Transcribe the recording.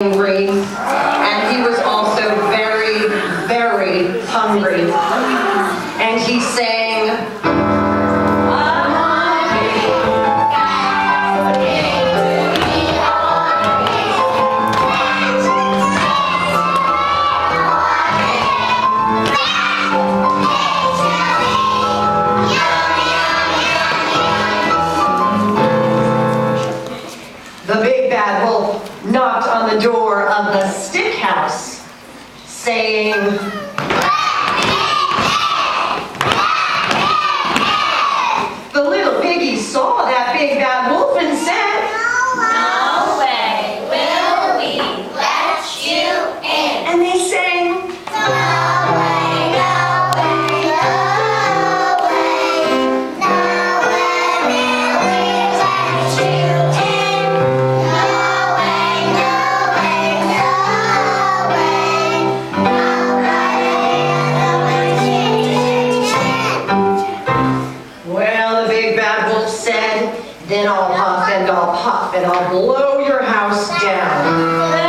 angry, and he was also very, very hungry. And he sang, the big bad wolf knocked on the door of the stick house, saying, the little piggy saw that big bad wolf and said, "No way will we let you in." and they sang, No way, no way, no way, no way will we let you in. No way, no way, no way, no way. well, the big bad wolf said, then I'll huff and I'll puff and I'll blow your house down.